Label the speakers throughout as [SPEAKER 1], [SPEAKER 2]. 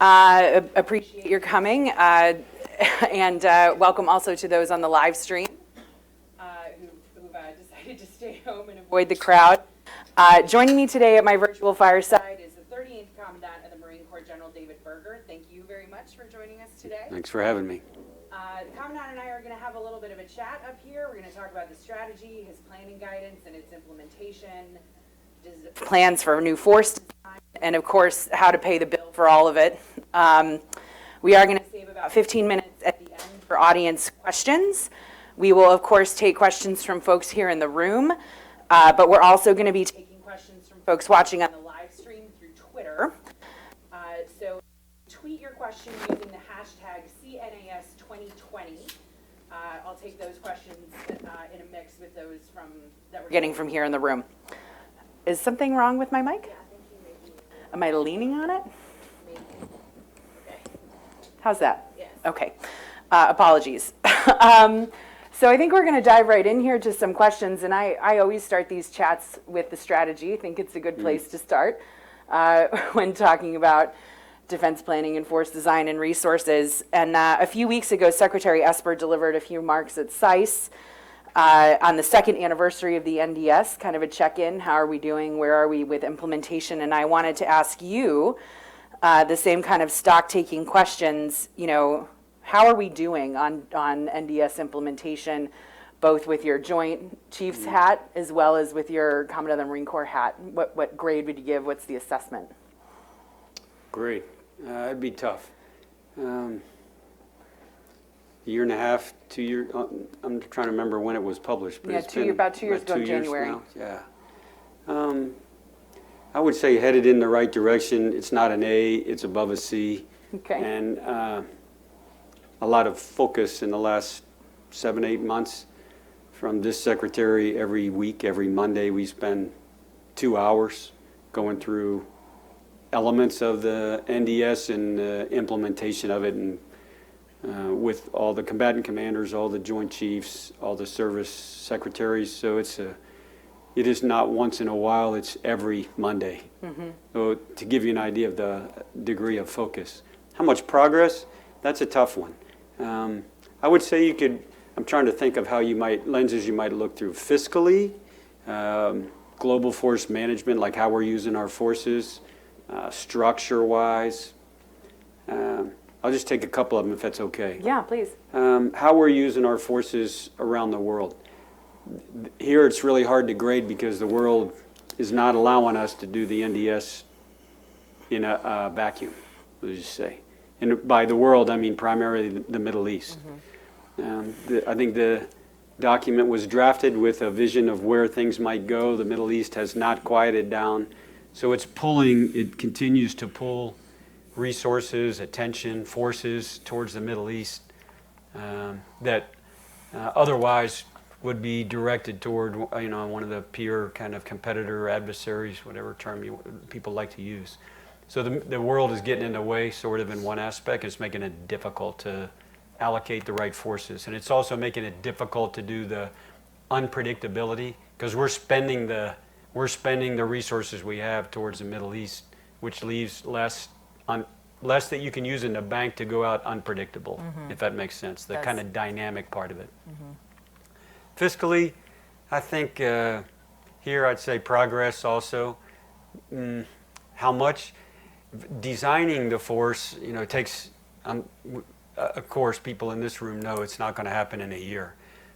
[SPEAKER 1] Appreciate your coming, and welcome also to those on the live stream who've decided to stay home and avoid the crowd. Joining me today at my virtual fireside is the 38th Commandant of the Marine Corps, General David Berger. Thank you very much for joining us today.
[SPEAKER 2] Thanks for having me.
[SPEAKER 1] The Commandant and I are going to have a little bit of a chat up here. We're going to talk about the strategy, his planning guidance, and its implementation, plans for new force design, and of course, how to pay the bill for all of it. We are going to save about 15 minutes at the end for audience questions. We will, of course, take questions from folks here in the room, but we're also going to be taking questions from folks watching on the live stream through Twitter. So tweet your question using the hashtag CNAS 2020. I'll take those questions in a mix with those that we're getting from here in the room. Is something wrong with my mic?
[SPEAKER 3] Yeah, I think you may be.
[SPEAKER 1] Am I leaning on it?
[SPEAKER 3] Maybe. Okay.
[SPEAKER 1] How's that?
[SPEAKER 3] Yes.
[SPEAKER 1] Okay. Apologies. So I think we're going to dive right in here to some questions, and I always start these chats with the strategy. I think it's a good place to start when talking about defense planning and force design and resources. And a few weeks ago, Secretary Esper delivered a few remarks at CICE on the second anniversary of the NDS, kind of a check-in. How are we doing? Where are we with implementation? And I wanted to ask you the same kind of stock-taking questions. You know, how are we doing on NDS implementation, both with your Joint Chiefs hat as well as with your Commandant of the Marine Corps hat? What grade would you give? What's the assessment?
[SPEAKER 2] Great. It'd be tough. Year and a half, 2 years. I'm trying to remember when it was published. But
[SPEAKER 1] Yeah,
[SPEAKER 2] it's been
[SPEAKER 1] about 2 years ago in January.
[SPEAKER 2] Now. Yeah. I would say headed in the right direction. It's not an A, it's above a C.
[SPEAKER 1] Okay.
[SPEAKER 2] And a lot of focus in the last 7-8 months from this secretary. Every week, every Monday, we spend 2 hours going through elements of the NDS and the implementation of it, and with all the combatant commanders, all the Joint Chiefs, all the service secretaries. So it is not once in a while, it's every Monday. Mm-hmm. So to give you an idea of the degree of focus. How much progress? That's a tough one. I would say I'm trying to think of lenses you might look through. Fiscally, global force management, like how we're using our forces, structure-wise. I'll just take a couple of them if that's okay.
[SPEAKER 1] Yeah, please.
[SPEAKER 2] How we're using our forces around the world. Here it's really hard to grade because the world is not allowing us to do the NDS in a vacuum, let's just say. And by the world, I mean primarily the Middle East. Mm-hmm. I think the document was drafted with a vision of where things might go. The Middle East has not quieted down. So it continues to pull resources, attention, forces towards the Middle East that otherwise would be directed toward, one of the peer kind of competitor adversaries, whatever term people like to use. So the world is getting in the way, sort of, in one aspect. It's making it difficult to allocate the right forces, and it's also making it difficult to do the unpredictability, because we're spending the resources we have towards the Middle East, which leaves less that you can use in the bank to go out unpredictable, if that makes sense, the kind of dynamic part of it. Mm-hmm. Fiscally, I think here I'd say progress also. How much? Designing the force, takes, of course, people in this room know it's not going to happen in a year.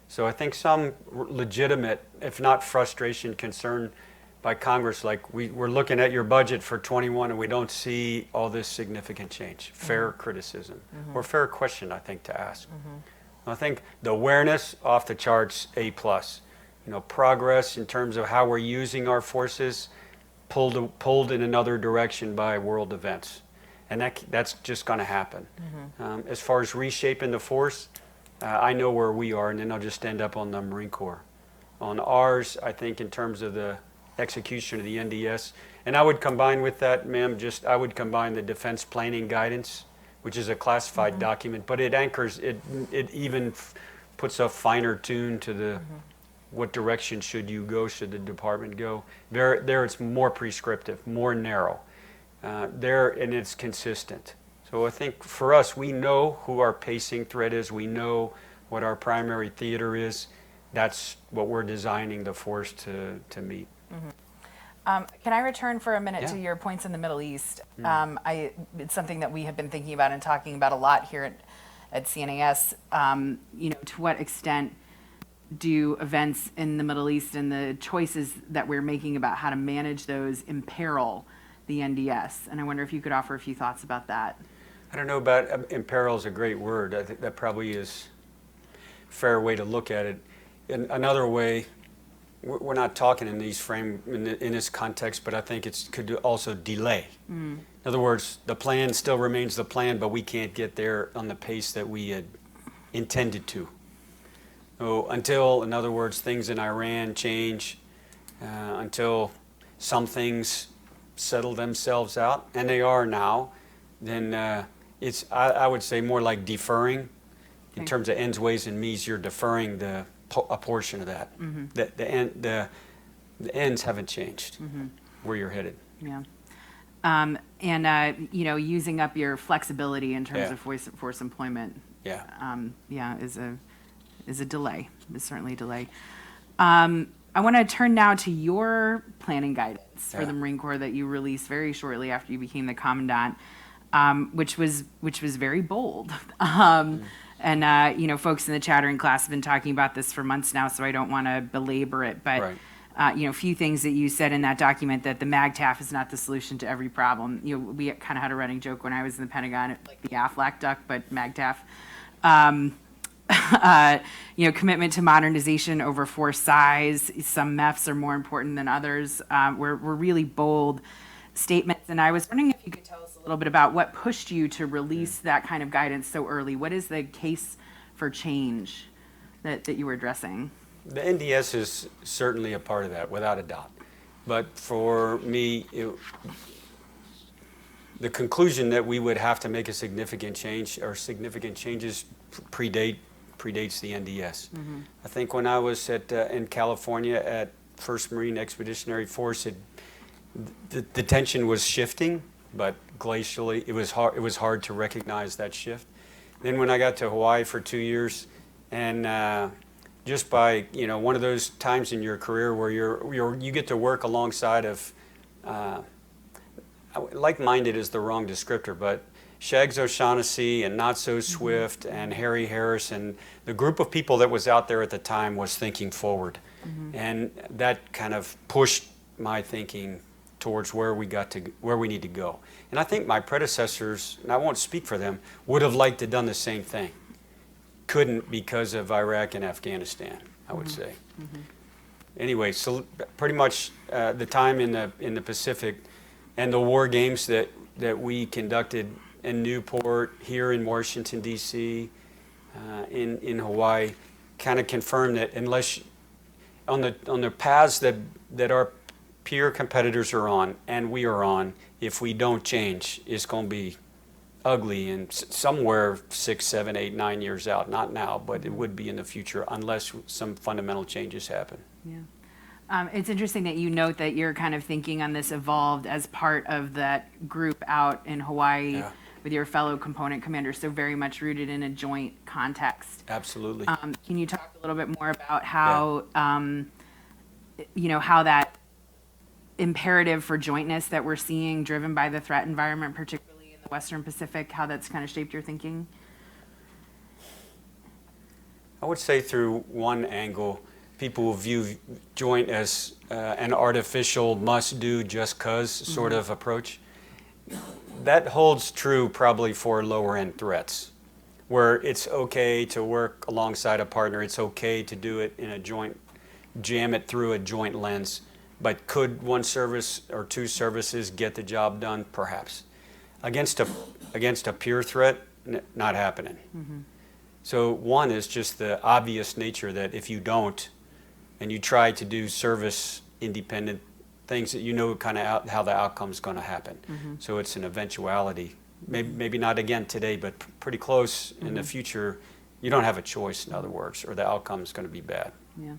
[SPEAKER 2] So I think some legitimate, if not frustration, concern by Congress, like we're looking at your budget for 21 and we don't see all this significant change. Fair criticism, or fair question, I think, to ask. I think the awareness, off the charts, A+. Progress in terms of how we're using our forces, pulled in another direction by world events. And that's just going to happen. As far as reshaping the force, I know where we are, and then I'll just end up on the Marine Corps. On ours, I think in terms of the execution of the NDS, and I would combine with that, ma'am, I would combine the defense planning guidance, which is a classified document, but it anchors, it even puts a finer tune to the what direction should you go, should the department go. There it's more prescriptive, more narrow. And it's consistent. So I think for us, we know who our pacing threat is. We know what our primary theater is. That's what we're designing the force to meet.
[SPEAKER 1] Can I return for a minute
[SPEAKER 2] Yeah.
[SPEAKER 1] to your points in the Middle East? It's something that we have been thinking about and talking about a lot here at CNAS. To what extent do events in the Middle East and the choices that we're making about how to manage those imperil the NDS? And I wonder if you could offer a few thoughts about that.
[SPEAKER 2] I don't know about imperil is a great word. I think that probably is a fair way to look at it. In another way, we're not talking in these in this context, but I think it could also delay. In other words, the plan still remains the plan, but we can't get there on the pace that we had intended to. So until, in other words, things in Iran change, until some things settle themselves out, and they are now, then it's, I would say, more like deferring. In
[SPEAKER 1] Okay.
[SPEAKER 2] terms of ends, ways, and means, you're deferring a portion of that. The ends haven't changed where you're headed.
[SPEAKER 1] Yeah. Using up your flexibility in terms
[SPEAKER 2] Yeah.
[SPEAKER 1] of force employment.
[SPEAKER 2] Yeah.
[SPEAKER 1] Is a delay. Is certainly a delay. I want to turn now to your planning guidance for
[SPEAKER 2] Yeah.
[SPEAKER 1] the Marine Corps that you released very shortly after you became the commandant, which was very bold. Folks in the chattering class have been talking about this for months now, so I don't want to belabor it. But
[SPEAKER 2] Right.
[SPEAKER 1] a few things that you said in that document, that the MAGTF is not the solution to every problem. We kind of had a running joke when I was in the Pentagon, like the Aflac duck, but MAGTF. Commitment to modernization over force size. Some MEFs are more important than others. Were really bold statements. And I was wondering if you could tell us a little bit about what pushed you to release that kind of guidance so early. What is the case for change that you were addressing?
[SPEAKER 2] The NDS is certainly a part of that, without a doubt. But for me, the conclusion that we would have to make a significant change, or significant changes, predates the NDS. I think when I was in California at 1st Marine Expeditionary Force, the tension was shifting, but glacially, it was hard to recognize that shift. Then when I got to Hawaii for 2 years, and just by one of those times in your career where you get to work alongside of like-minded is the wrong descriptor, but Shags O'Shaughnessy and Not So Swift and Harry Harris, and the group of people that was out there at the time was thinking forward. And that kind of pushed my thinking towards where we need to go. And I think my predecessors, and I won't speak for them, would have liked to have done the same thing. Couldn't because of Iraq and Afghanistan, I would say. Anyway, so pretty much the time in the Pacific and the war games that we conducted in Newport, here in Washington, D.C., in Hawaii, kind of confirmed that unless on the paths that our peer competitors are on and we are on, if we don't change, it's going to be ugly and somewhere 6, 7, 8, 9 years out. Not now, but it would be in the future unless some fundamental changes happen.
[SPEAKER 1] Yeah. It's interesting that you note that your kind of thinking on this evolved as part of that group out in Hawaii with your fellow component commanders, so very much rooted in a joint context.
[SPEAKER 2] Absolutely.
[SPEAKER 1] Can you talk a little bit more about how, how that imperative for jointness that we're seeing driven by the threat environment, particularly in the Western Pacific, how that's kind of shaped your thinking?
[SPEAKER 2] I would say through one angle, people will view joint as an artificial must-do just 'cause sort of approach. That holds true probably for lower-end threats, where it's okay to work alongside a partner. It's okay to do it in a joint, jam it through a joint lens. But could one service or two services get the job done? Perhaps. Against a peer threat, not happening. So one is just the obvious nature that if you don't, and you try to do service independent things, that you know kind of how the outcome's going to happen. So it's an eventuality. Maybe not again today, but pretty close in the future. You don't have a choice, in other words, or the outcome's going to be bad.
[SPEAKER 1] Yeah.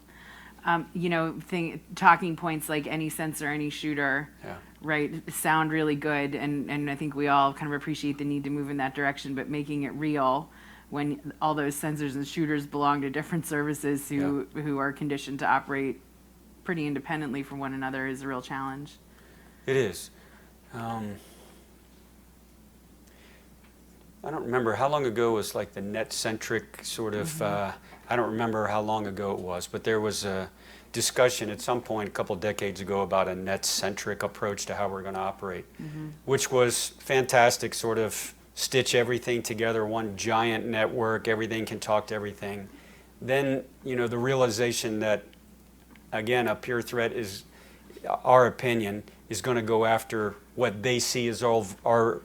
[SPEAKER 1] Talking points like any sensor, any shooter,
[SPEAKER 2] Yeah.
[SPEAKER 1] right, sound really good, and I think we all kind of appreciate the need to move in that direction, but making it real when all those sensors and shooters belong to different services who are conditioned to operate pretty independently from one another is a real challenge.
[SPEAKER 2] It is. I don't remember how long ago was like the net-centric sort of, I don't remember how long ago it was, but there was a discussion at some point a couple decades ago about a net-centric approach to how we're going to operate, which was fantastic, sort of stitch everything together, one giant network, everything can talk to everything. Then, the realization that, again, a pure threat is, our opinion, is going to go after what they see as all our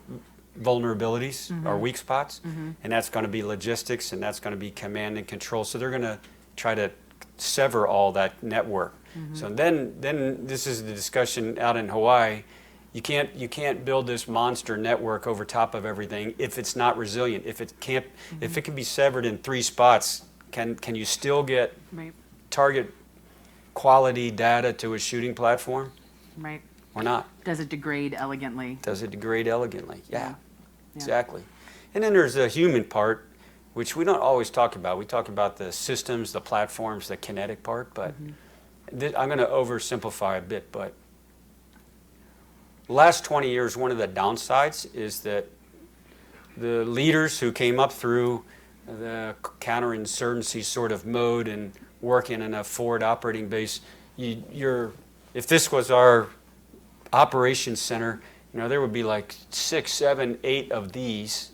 [SPEAKER 2] vulnerabilities, our weak spots, and that's going to be logistics, and that's going to be command and control. So they're going to try to sever all that network. So then this is the discussion out in Hawaii. You can't build this monster network over top of everything if it's not resilient. If it can't, if it can be severed in 3 spots, can you still get target quality data to a shooting platform?
[SPEAKER 1] Right.
[SPEAKER 2] Or not?
[SPEAKER 1] Does it degrade elegantly?
[SPEAKER 2] Does it degrade elegantly? Yeah.
[SPEAKER 1] Yeah.
[SPEAKER 2] Exactly. And then there's the human part, which we don't always talk about. We talk about the systems, the platforms, the kinetic part, but I'm going to oversimplify a bit, but the last 20 years, one of the downsides is that the leaders who came up through the counterinsurgency sort of mode and working in a forward operating base, if this was our operations center, there would be like 6, 7, 8 of these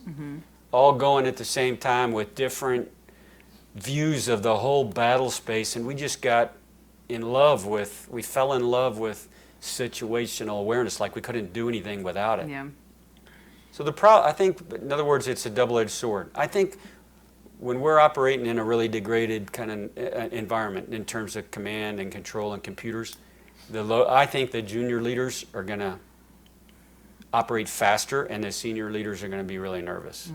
[SPEAKER 2] all going at the same time with different views of the whole battle space, and we just got we fell in love with situational awareness, like we couldn't do anything without it.
[SPEAKER 1] Yeah.
[SPEAKER 2] So I think, in other words, it's a double-edged sword. I think when we're operating in a really degraded kind of environment in terms of command and control and computers, I think the junior leaders are going to operate faster, and the senior leaders are going to be really nervous.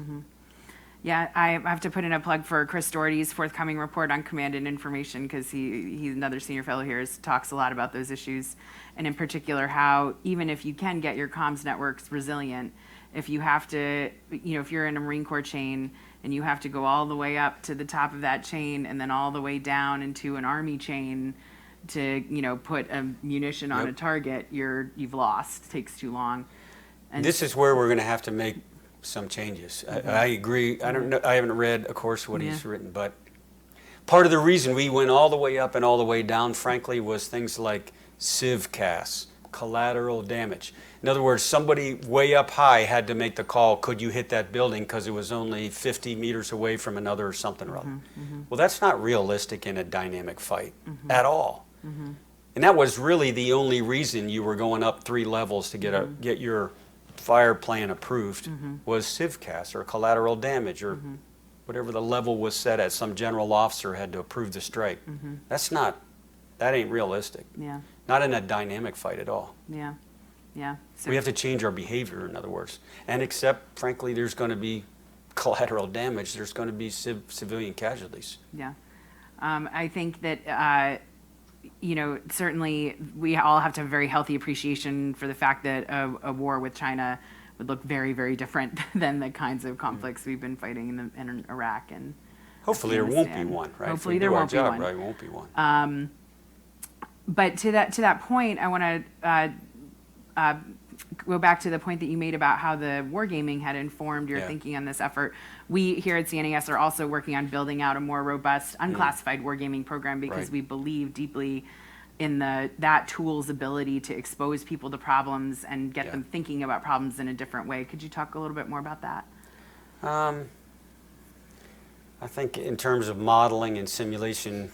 [SPEAKER 1] Yeah, I have to put in a plug for Chris Doherty's forthcoming report on command and information, because he's another senior fellow here, talks a lot about those issues, and in particular how even if you can get your comms networks resilient, if you have to, if you're in a Marine Corps chain and you have to go all the way up to the top of that chain and then all the way down into an Army chain to, put a munition on a target, you've lost. It takes too long. And
[SPEAKER 2] this is where we're going to have to make some changes. I agree. I don't know. I haven't read, of course, what he's written, but part of the reason we went all the way up and all the way down, frankly, was things like CIVCAS, collateral damage. In other words, somebody way up high had to make the call, could you hit that building because it was only 50 meters away from another or something or other. Well, that's not realistic in a dynamic fight at all. And that was really the only reason you were going up 3 levels to get your fire plan approved, was CIVCAS or collateral damage or whatever the level was set at. Some general officer had to approve the strike. That ain't realistic.
[SPEAKER 1] Yeah.
[SPEAKER 2] Not in a dynamic fight at all.
[SPEAKER 1] Yeah. Yeah. So
[SPEAKER 2] We have to change our behavior, in other words, and accept, frankly, there's going to be collateral damage. There's going to be civilian casualties.
[SPEAKER 1] Yeah. I think that, certainly we all have to have a very healthy appreciation for the fact that a war with China would look very, very different than the kinds of conflicts we've been fighting in Iraq and
[SPEAKER 2] Hopefully there won't be one, right?
[SPEAKER 1] Hopefully
[SPEAKER 2] If we
[SPEAKER 1] there
[SPEAKER 2] do our
[SPEAKER 1] won't be
[SPEAKER 2] job
[SPEAKER 1] one.
[SPEAKER 2] right, won't be one.
[SPEAKER 1] But to that point, I want to go back to the point that you made about how the wargaming had informed your thinking on this effort. We here at CNAS are also working on building out a more robust unclassified wargaming program because we believe deeply in that tool's ability to expose people to problems and get them thinking about problems in a different way. Could you talk a little bit more about that?
[SPEAKER 2] I think in terms of modeling and simulation,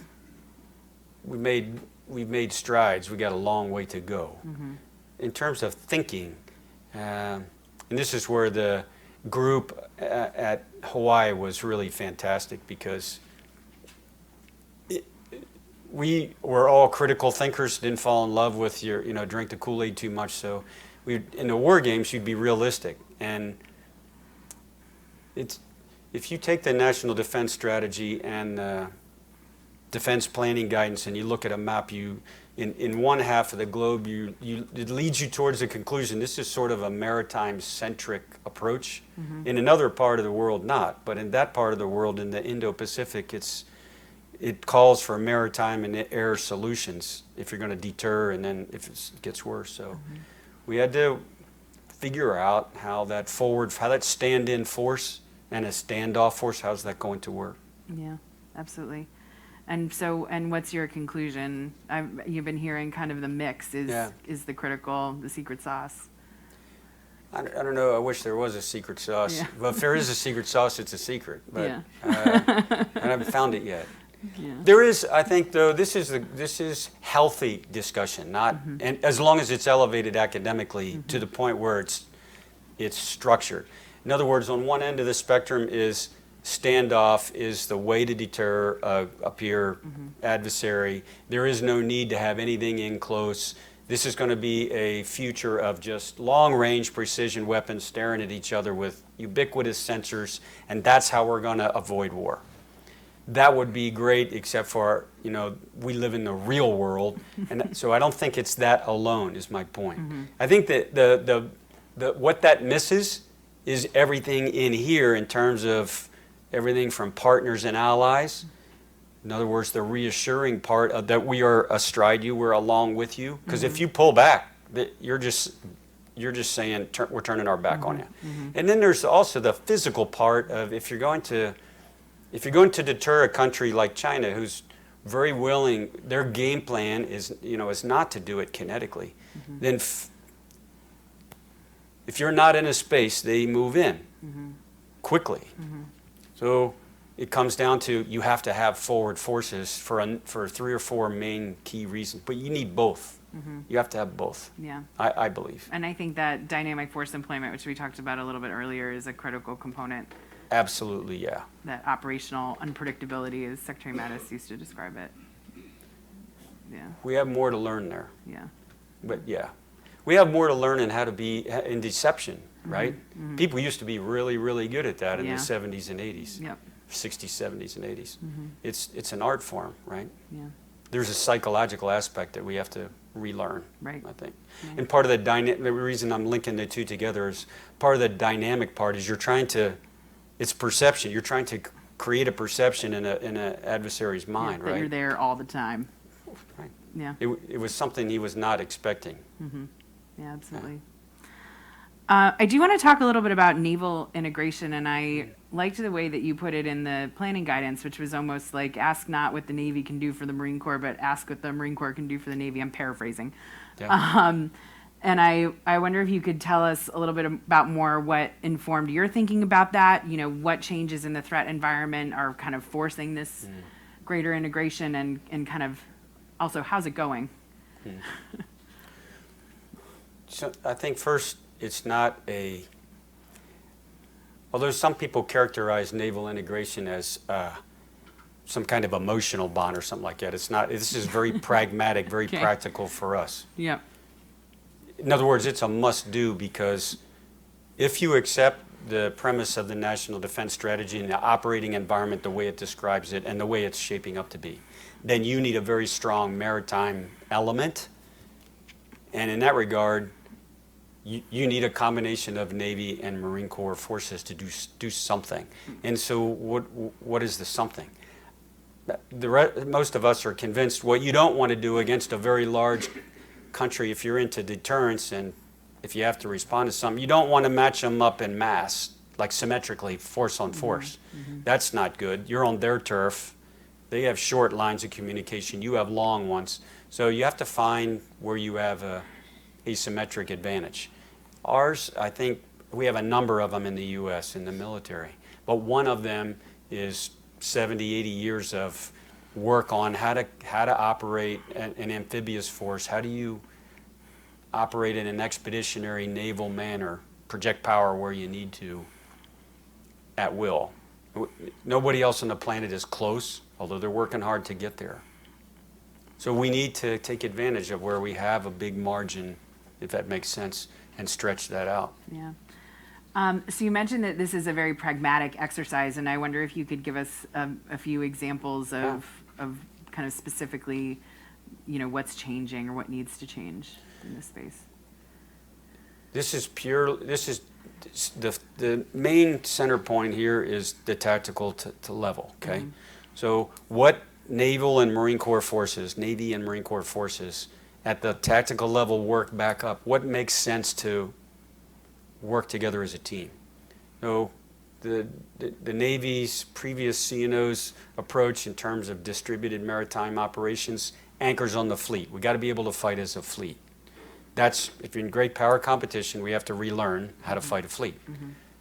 [SPEAKER 2] we've made strides. We got a long way to go. In terms of thinking, and this is where the group at Hawaii was really fantastic, because we were all critical thinkers, didn't fall in love with drink the Kool-Aid too much. So in the war games, you'd be realistic. And if you take the National Defense Strategy and defense planning guidance and you look at a map, in one half of the globe, it leads you towards the conclusion this is sort of a maritime-centric approach. In another part of the world, not. But in that part of the world, in the Indo-Pacific, it calls for maritime and air solutions if you're going to deter and then if it gets worse. So we had to figure out how that stand-in force and a standoff force, how's that going to work?
[SPEAKER 1] Yeah, absolutely. And what's your conclusion? You've been hearing kind of the mix is the secret sauce.
[SPEAKER 2] I don't know. I wish there was a secret sauce.
[SPEAKER 1] Yeah.
[SPEAKER 2] Well, if there is a secret sauce, it's a secret. But
[SPEAKER 1] Yeah.
[SPEAKER 2] I haven't found it yet.
[SPEAKER 1] Yeah.
[SPEAKER 2] There is, I think, though, this is healthy discussion, not, and as long as it's elevated academically to the point where it's structured. In other words, on one end of the spectrum is standoff is the way to deter a peer adversary. There is no need to have anything in close. This is going to be a future of just long-range precision weapons staring at each other with ubiquitous sensors, and that's how we're going to avoid war. That would be great, except for, we live in the real world, and so I don't think it's that alone is my point. I think that the what that misses is everything in here in terms of everything from partners and allies. In other words, the reassuring part of that we are astride you, we're along with you. Because if you pull back, you're just saying we're turning our back on you. And then there's also the physical part of if you're going to deter a country like China, who's very willing, their game plan is not to do it kinetically. Then if you're not in a space, they move in quickly. So it comes down to you have to have forward forces for 3 or 4 main key reasons, but you need both. You have to have both. Yeah, I believe.
[SPEAKER 1] And I think that dynamic force employment, which we talked about a little bit earlier, is a critical component.
[SPEAKER 2] Absolutely, yeah.
[SPEAKER 1] That operational unpredictability, as Secretary Mattis used to describe it. Yeah.
[SPEAKER 2] We have more to learn there.
[SPEAKER 1] Yeah.
[SPEAKER 2] But yeah, we have more to learn in how to be in deception, right? People used to be really, really good at that in the 70s and 80s.
[SPEAKER 1] Yep.
[SPEAKER 2] 60s, 70s, and 80s. It's an art form, right?
[SPEAKER 1] Yeah.
[SPEAKER 2] There's a psychological aspect that we have to relearn,
[SPEAKER 1] right.
[SPEAKER 2] I think. And part of the reason I'm linking the two together is part of the dynamic part is it's perception. You're trying to create a perception in an adversary's mind,
[SPEAKER 1] that
[SPEAKER 2] right?
[SPEAKER 1] You're there all the time.
[SPEAKER 2] Right.
[SPEAKER 1] Yeah.
[SPEAKER 2] It was something he was not expecting.
[SPEAKER 1] Yeah, absolutely. I do want to talk a little bit about naval integration, and I liked the way that you put it in the planning guidance, which was almost like ask not what the Navy can do for the Marine Corps, but ask what the Marine Corps can do for the Navy. I'm paraphrasing.
[SPEAKER 2] Yeah.
[SPEAKER 1] And I wonder if you could tell us a little bit about more what informed your thinking about that, what changes in the threat environment are kind of forcing this greater integration and kind of also how's it going?
[SPEAKER 2] So I think first, it's not although some people characterize naval integration as some kind of emotional bond or something like that. It's not. This is very pragmatic, very practical for us.
[SPEAKER 1] Yep.
[SPEAKER 2] In other words, it's a must-do because if you accept the premise of the National Defense Strategy and the operating environment the way it describes it and the way it's shaping up to be, then you need a very strong maritime element. And in that regard, you need a combination of Navy and Marine Corps forces to do something. And so what is the something? Most of us are convinced what you don't want to do against a very large country, if you're into deterrence and if you have to respond to something, you don't want to match them up in mass, like symmetrically, force on force. That's not good. You're on their turf. They have short lines of communication. You have long ones. So you have to find where you have a asymmetric advantage. Ours, I think, we have a number of them in the U.S. in the military, but one of them is 70, 80 years of work on how to operate an amphibious force. How do you operate in an expeditionary naval manner, project power where you need to at will. Nobody else on the planet is close, although they're working hard to get there. So we need to take advantage of where we have a big margin, if that makes sense, and stretch that out.
[SPEAKER 1] Yeah. So you mentioned that this is a very pragmatic exercise, and I wonder if you could give us a few examples of kind of specifically, what's changing or what needs to change in this space?
[SPEAKER 2] This is the main center point here is the tactical to level, okay? So what Navy and Marine Corps forces at the tactical level work back up? What makes sense to work together as a team? So the Navy's previous CNO's approach in terms of distributed maritime operations anchors on the fleet. We got to be able to fight as a fleet. If you're in great power competition, we have to relearn how to fight a fleet.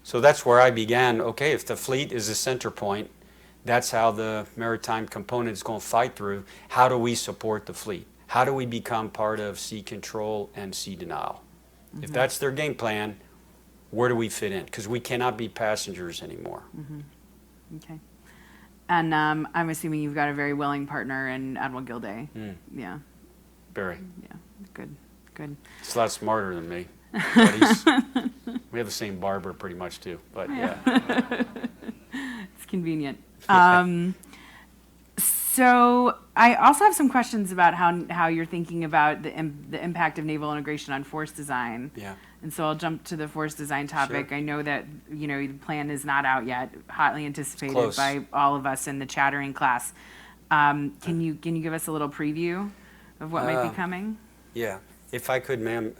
[SPEAKER 2] So that's where I began. Okay, if the fleet is the center point, that's how the maritime component is going to fight through. How do we support the fleet? How do we become part of sea control and sea denial? If that's their game plan, where do we fit in? Because we cannot be passengers anymore.
[SPEAKER 1] Okay. And I'm assuming you've got a very willing partner in Admiral Gilday. Yeah.
[SPEAKER 2] Barry.
[SPEAKER 1] Yeah. Good. Good.
[SPEAKER 2] He's a lot smarter than me. But we have the same barber pretty much too. But yeah.
[SPEAKER 1] It's convenient. So I also have some questions about how you're thinking about the impact of naval integration on force design.
[SPEAKER 2] Yeah.
[SPEAKER 1] And so I'll jump to the force design topic.
[SPEAKER 2] Sure.
[SPEAKER 1] I know that the plan is not out yet, hotly anticipated
[SPEAKER 2] Close.
[SPEAKER 1] by all of us in the chattering class. Can you give us a little preview of what might be coming?
[SPEAKER 2] Yeah. If I could, ma'am,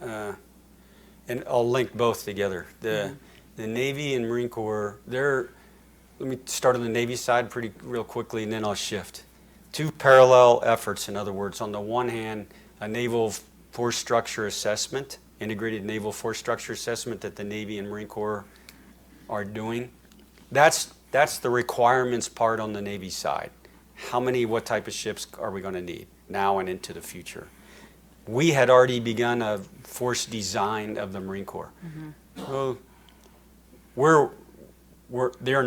[SPEAKER 2] and I'll link both together. The Navy and Marine Corps, let me start on the Navy side real quickly, and then I'll shift. Two parallel efforts, in other words. On the one hand, a naval force structure assessment, integrated naval force structure assessment that the Navy and Marine Corps are doing. That's the requirements part on the Navy side. What type of ships are we going to need now and into the future? We had already begun a force design of the Marine Corps. So they're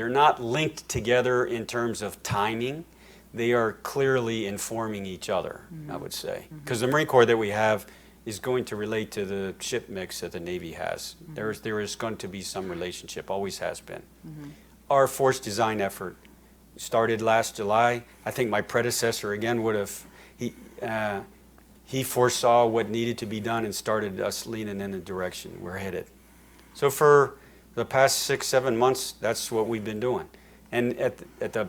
[SPEAKER 2] not linked together in terms of timing. They are clearly informing each other, I would say. Because the Marine Corps that we have is going to relate to the ship mix that the Navy has. There is going to be some relationship, always has been. Our force design effort started last July. I think my predecessor again would have, he foresaw what needed to be done and started us leaning in the direction we're headed. So for the past 6-7 months, that's what we've been doing. And at the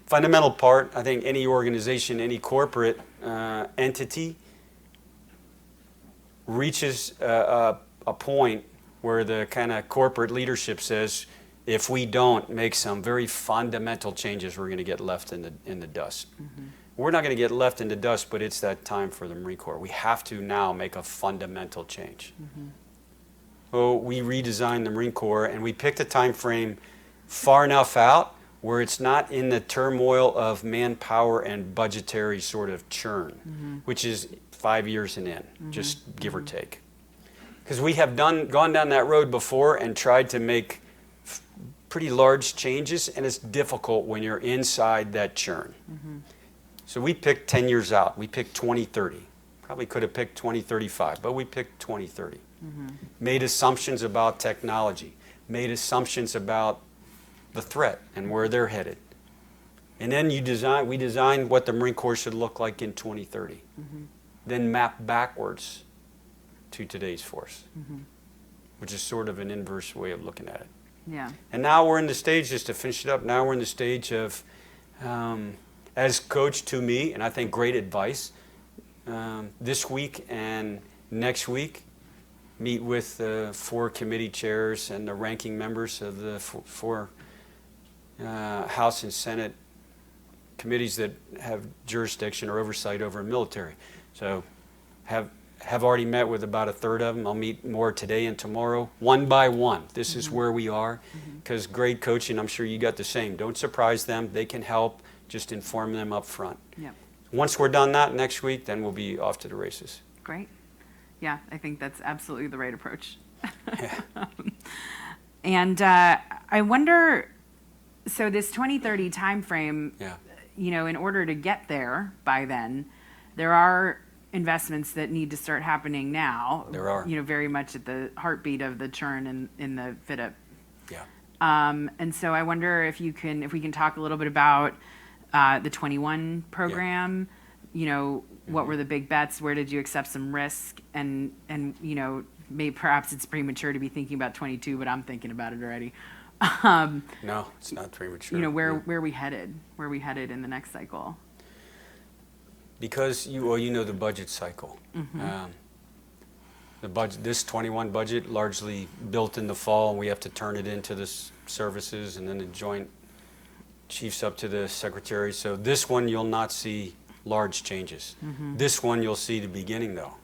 [SPEAKER 2] fundamental part, I think any organization, any corporate entity reaches a point where the kind of corporate leadership says, if we don't make some very fundamental changes, we're going to get left in the dust. We're not going to get left in the dust, but it's that time for the Marine Corps. We have to now make a fundamental change. So we redesigned the Marine Corps, and we picked a time frame far enough out where it's not in the turmoil of manpower and budgetary sort of churn, which is 5 years and in, just give or take. Because we have gone down that road before and tried to make pretty large changes, and it's difficult when you're inside that churn. So we picked 10 years out. We picked 2030. Probably could have picked 2035, but we picked 2030. Made assumptions about technology, made assumptions about the threat and where they're headed. And then we designed what the Marine Corps should look like in 2030. Then map backwards to today's force, which is sort of an inverse way of looking at it.
[SPEAKER 1] Yeah.
[SPEAKER 2] And now we're in the stage, just to finish it up, now we're in the stage of, as coach to me, and I think great advice, this week and next week, meet with the 4 committee chairs and the ranking members of the 4 House and Senate committees that have jurisdiction or oversight over military. So have already met with about a third of them. I'll meet more today and tomorrow, one by one. This is where we are, because grade coaching, I'm sure you got the same. Don't surprise them. They can help. Just inform them up front.
[SPEAKER 1] Yep.
[SPEAKER 2] Once we're done that next week, then we'll be off to the races.
[SPEAKER 1] Great. Yeah, I think that's absolutely the right approach.
[SPEAKER 2] Yeah.
[SPEAKER 1] And I wonder, so this 2030 timeframe,
[SPEAKER 2] Yeah.
[SPEAKER 1] in order to get there by then, there are investments that need to start happening now.
[SPEAKER 2] There are.
[SPEAKER 1] Very much at the heartbeat of the churn in the fit-up.
[SPEAKER 2] Yeah.
[SPEAKER 1] And so I wonder if we can talk a little bit about the 21 program, you know, what were the big bets? Where did you accept some risk? And you know, maybe perhaps it's premature to be thinking about 22, but I'm thinking about it already.
[SPEAKER 2] No, it's not premature.
[SPEAKER 1] You know, where are we headed? Where are we headed in the next cycle?
[SPEAKER 2] Because you know the budget cycle. The budget, this 21 budget, largely built in the fall, and we have to turn it into the services, and then the joint chiefs up to the secretary. So this one you'll not see large changes. This one you'll see the beginning, though.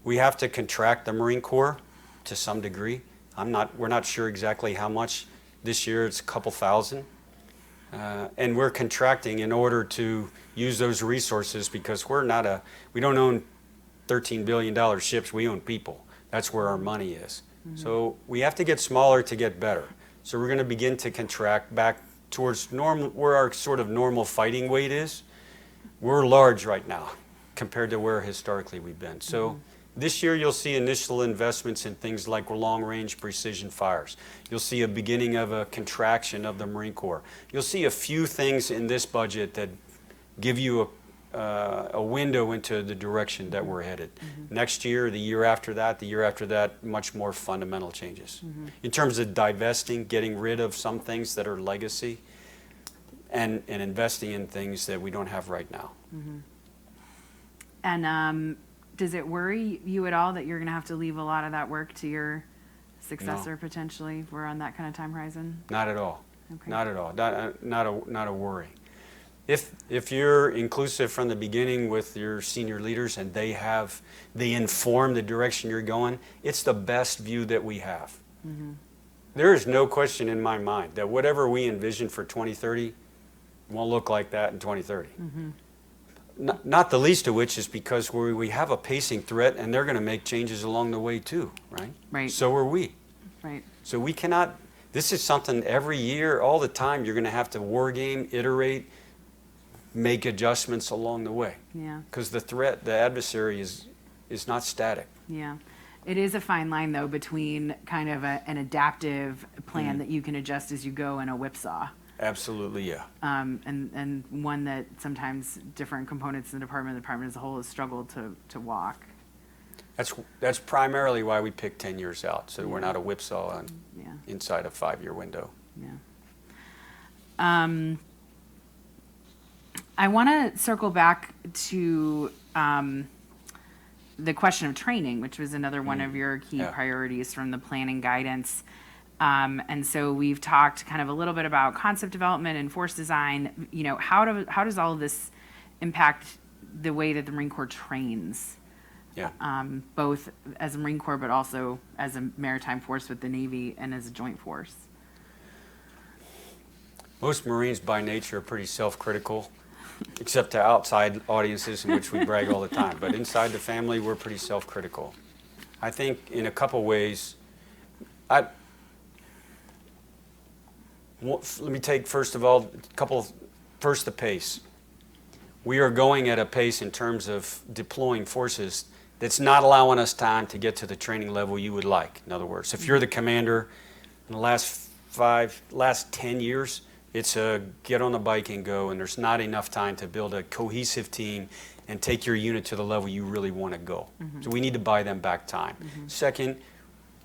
[SPEAKER 2] We have to contract the Marine Corps to some degree. We're not sure exactly how much. This year it's a couple thousand. And we're contracting in order to use those resources because we don't own $13 billion ships, we own people. That's where our money is. So we have to get smaller to get better. So we're going to begin to contract back towards normal, where our sort of normal fighting weight is. We're large right now compared to where historically we've been. So this year you'll see initial investments in things like long-range precision fires. You'll see a beginning of a contraction of the Marine Corps. You'll see a few things in this budget that give you a window into the direction that we're headed. Next year, the year after that, much more fundamental changes. In terms of divesting, getting rid of some things that are legacy, and investing in things that we don't have right now.
[SPEAKER 1] And does it worry you at all that you're going to have to leave a lot of that work to your successor potentially? If we're on that kind of time horizon?
[SPEAKER 2] Not at all.
[SPEAKER 1] Okay.
[SPEAKER 2] Not at all. Not a worry. If you're inclusive from the beginning with your senior leaders and they inform the direction you're going, it's the best view that we have. There is no question in my mind that whatever we envision for 2030 won't look like that in 2030. Not the least of which is because we have a pacing threat and they're going to make changes along the way too, right?
[SPEAKER 1] Right.
[SPEAKER 2] So are we.
[SPEAKER 1] Right.
[SPEAKER 2] So we cannot, this is something every year, all the time, you're going to have to war game, iterate, make adjustments along the way.
[SPEAKER 1] Yeah.
[SPEAKER 2] Because the adversary is not static.
[SPEAKER 1] Yeah. It is a fine line, though, between kind of an adaptive plan that you can adjust as you go and a whipsaw.
[SPEAKER 2] Absolutely, yeah.
[SPEAKER 1] And one that sometimes different components in the department as a whole has struggled to walk.
[SPEAKER 2] That's primarily why we picked 10 years out, so we're not a whipsaw
[SPEAKER 1] Yeah.
[SPEAKER 2] inside a 5-year window.
[SPEAKER 1] Yeah. I want to circle back to the question of training, which was another one of your key priorities from the planning guidance. And so we've talked kind of a little bit about concept development and force design. You know, how does all of this impact the way that the Marine Corps trains?
[SPEAKER 2] Yeah.
[SPEAKER 1] Both as a Marine Corps, but also as a maritime force with the Navy and as a joint force.
[SPEAKER 2] Most Marines by nature are pretty self-critical, except to outside audiences in which we brag all the time. But inside the family, we're pretty self-critical. I think in a couple ways, let me take first of all, first the pace. We are going at a pace in terms of deploying forces that's not allowing us time to get to the training level you would like. In other words, if you're the commander in the last 10 years, it's a get on the bike and go, and there's not enough time to build a cohesive team and take your unit to the level you really want to go. So we need to buy them back time. Second,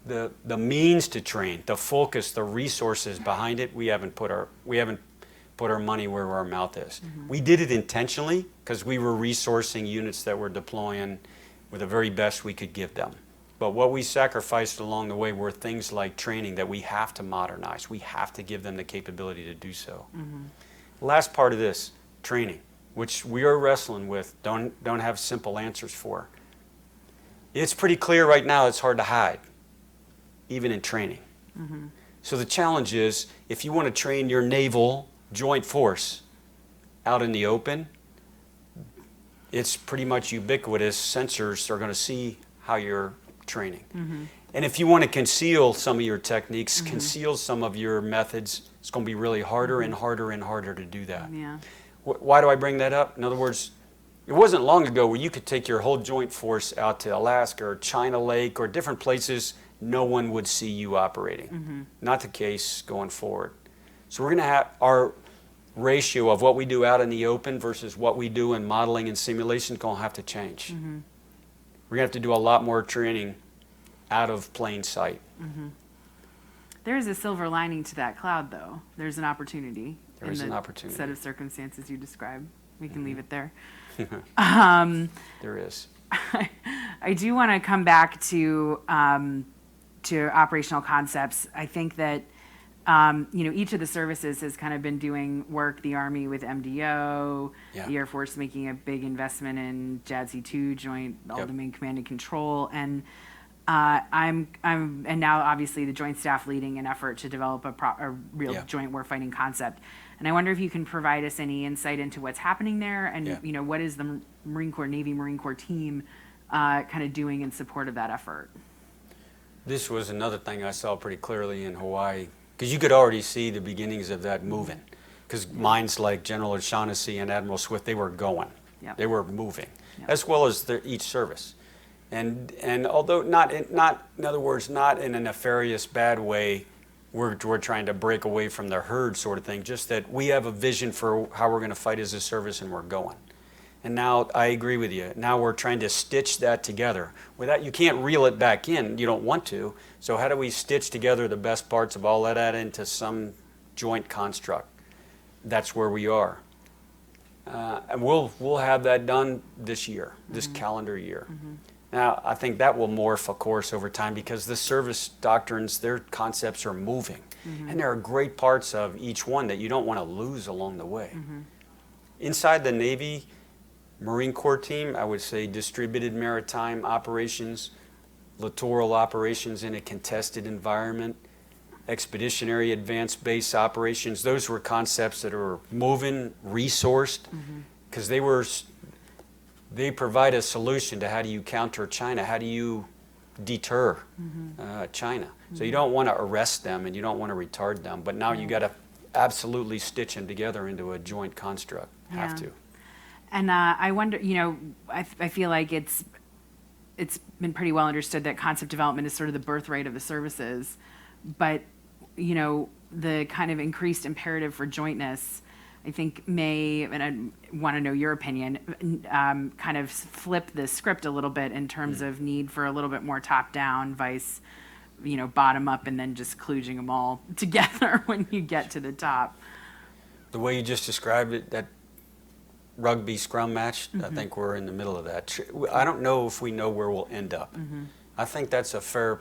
[SPEAKER 2] the means to train, the focus, the resources behind it, we haven't put our money where our mouth is. We did it intentionally because we were resourcing units that were deploying with the very best we could give them. But what we sacrificed along the way were things like training that we have to modernize. We have to give them the capability to do so. Last part of this, training, which we are wrestling with, don't have simple answers for. It's pretty clear right now it's hard to hide, even in training. So the challenge is, if you want to train your naval joint force out in the open, it's pretty much ubiquitous. Sensors are going to see how you're training. And if you want to conceal some of your techniques, conceal some of your methods, it's going to be really harder and harder and harder to do that.
[SPEAKER 1] Yeah.
[SPEAKER 2] Why do I bring that up? In other words, it wasn't long ago where you could take your whole joint force out to Alaska or China Lake or different places, no one would see you operating. Not the case going forward. So we're going to have ratio of what we do out in the open versus what we do in modeling and simulation is going to have to change.
[SPEAKER 1] Mm-hmm.
[SPEAKER 2] We're going to have to do a lot more training out of plain sight.
[SPEAKER 1] Mm-hmm. There's a silver lining to that cloud, though. There's an opportunity.
[SPEAKER 2] There is an opportunity.
[SPEAKER 1] Set of circumstances you described. We can leave it there.
[SPEAKER 2] There is.
[SPEAKER 1] I do want to come back to operational concepts. I think that each of the services has kind of been doing work. The Army with MDO,
[SPEAKER 2] Yeah.
[SPEAKER 1] the Air Force making a big investment in JADC2, Joint All-Domain Command and Control, and and now obviously the Joint Staff leading an effort to develop a real joint warfighting concept. And I wonder if you can provide us any insight into what's happening there, and what is the Marine Corps, Navy Marine Corps team kind of doing in support of that effort?
[SPEAKER 2] This was another thing I saw pretty clearly in Hawaii, because you could already see the beginnings of that moving. Because minds like General O'Shaughnessy and Admiral Swift, they were going.
[SPEAKER 1] Yep.
[SPEAKER 2] They were moving,
[SPEAKER 1] Yep.
[SPEAKER 2] as well as each service. And although not in other words, not in a nefarious bad way, we're trying to break away from the herd sort of thing, just that we have a vision for how we're going to fight as a service and we're going. And now I agree with you. Now we're trying to stitch that together. Without, you can't reel it back in. You don't want to. So how do we stitch together the best parts of all of that into some joint construct? That's where we are. And we'll have that done this year, this calendar year. Mm-hmm. Now, I think that will morph, of course, over time, because the service doctrines, their concepts are moving. Mm-hmm. And there are great parts of each one that you don't want to lose along the way. Mm-hmm. Inside the Navy Marine Corps team, I would say distributed maritime operations, littoral operations in a contested environment, expeditionary advanced base operations. Those were concepts that are moving, resourced, because they provide a solution to how do you counter China, how do you deter China. So you don't want to arrest them and you don't want to retard them, but now you got to absolutely stitch them together into a joint construct. Have to.
[SPEAKER 1] And I wonder, I feel like it's been pretty well understood that concept development is sort of the birthright of the services, but the kind of increased imperative for jointness, I think may, and I want to know your opinion, kind of flip the script a little bit in terms of need for a little bit more top-down, vice, bottom up, and then just kludging them all together when you get to the top.
[SPEAKER 2] The way you just described it, that rugby scrum match, I think we're in the middle of that. I don't know if we know where we'll end up. I think that's a fair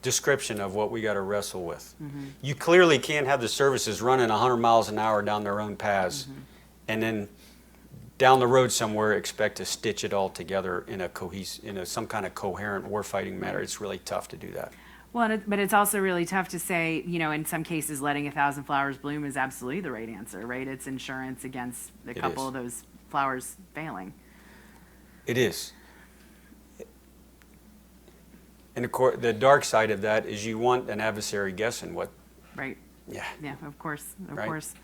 [SPEAKER 2] description of what we got to wrestle with. You clearly can't have the services running 100 miles an hour down their own paths and then down the road somewhere expect to stitch it all together in some kind of coherent warfighting manner. It's really tough to do that.
[SPEAKER 1] Well, but it's also really tough to say, in some cases, letting 1,000 flowers bloom is absolutely the right answer, right? It's insurance against a couple of those flowers failing.
[SPEAKER 2] It is. And the dark side of that is you want an adversary guessing what.
[SPEAKER 1] Right.
[SPEAKER 2] Yeah.
[SPEAKER 1] Yeah, of course. Of
[SPEAKER 2] Right.
[SPEAKER 1] course.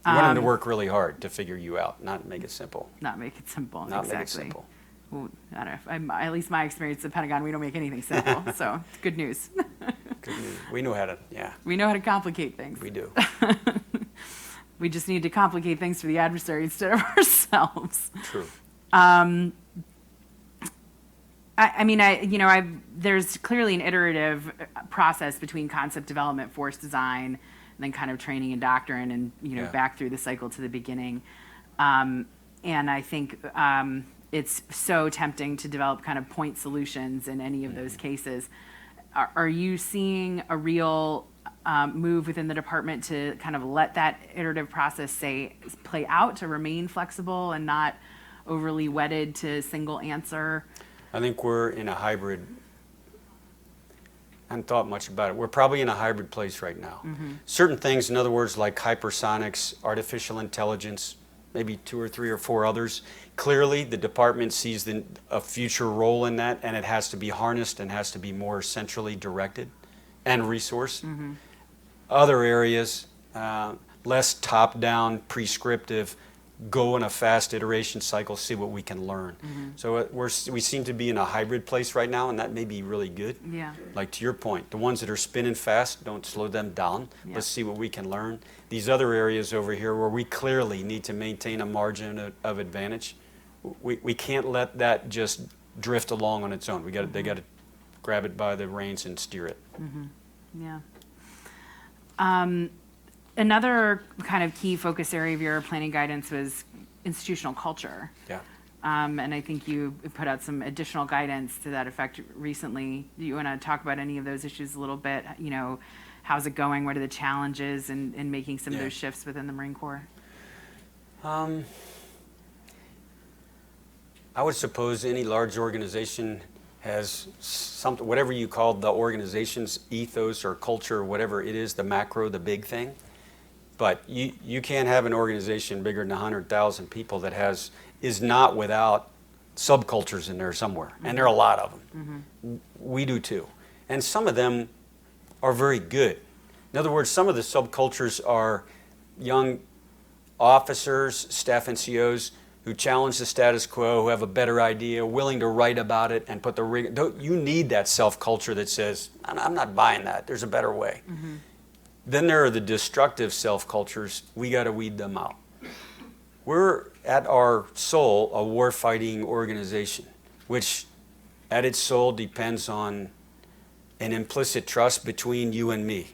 [SPEAKER 2] You want them to work really hard to figure you out, not make it simple.
[SPEAKER 1] Not make it simple.
[SPEAKER 2] Not
[SPEAKER 1] exactly.
[SPEAKER 2] make it simple.
[SPEAKER 1] Well, I don't know. At least my experience at the Pentagon, we don't make anything simple. So it's good news.
[SPEAKER 2] Good news. We know how to,
[SPEAKER 1] We know how to complicate things.
[SPEAKER 2] we do.
[SPEAKER 1] We just need to complicate things for the adversary instead of ourselves.
[SPEAKER 2] True.
[SPEAKER 1] There's clearly an iterative process between concept development, force design, and then kind of training and doctrine, and back through the cycle to the beginning. And I think it's so tempting to develop kind of point solutions in any of those cases. Are you seeing a real move within the department to kind of let that iterative process play out, to remain flexible and not overly wedded to single answer?
[SPEAKER 2] I think we're in a hybrid. I haven't thought much about it. We're probably in a hybrid place right now. Certain things, in other words, like hypersonics, artificial intelligence, maybe 2 or 3 or 4 others. Clearly, the department sees a future role in that, and it has to be harnessed and has to be more centrally directed and resourced. Other areas, less top-down, prescriptive, go in a fast iteration cycle, see what we can learn. So we seem to be in a hybrid place right now, and that may be really good.
[SPEAKER 1] Yeah.
[SPEAKER 2] Like to your point, the ones that are spinning fast, don't slow them down.
[SPEAKER 1] Yeah.
[SPEAKER 2] Let's see what we can learn. These other areas over here where we clearly need to maintain a margin of advantage, we can't let that just drift along on its own. They got to grab it by the reins and steer it.
[SPEAKER 1] Yeah. Another kind of key focus area of your planning guidance was institutional culture.
[SPEAKER 2] Yeah.
[SPEAKER 1] And I think you put out some additional guidance to that effect recently. Do you want to talk about any of those issues a little bit? You know, how's it going? What are the challenges in making some of those shifts within the Marine Corps?
[SPEAKER 2] I would suppose any large organization has something, whatever you call the organization's ethos or culture, or whatever it is, the macro, the big thing. But you can't have an organization bigger than 100,000 people that is not without subcultures in there somewhere. And there are a lot of them. We do too. And some of them are very good. In other words, some of the subcultures are young officers, staff NCOs who challenge the status quo, who have a better idea, willing to write about it and put the rig. You need that self-culture that says, I'm not buying that. There's a better way. Then there are the destructive self-cultures. We got to weed them out. We're at our soul a war-fighting organization, which at its soul depends on an implicit trust between you and me.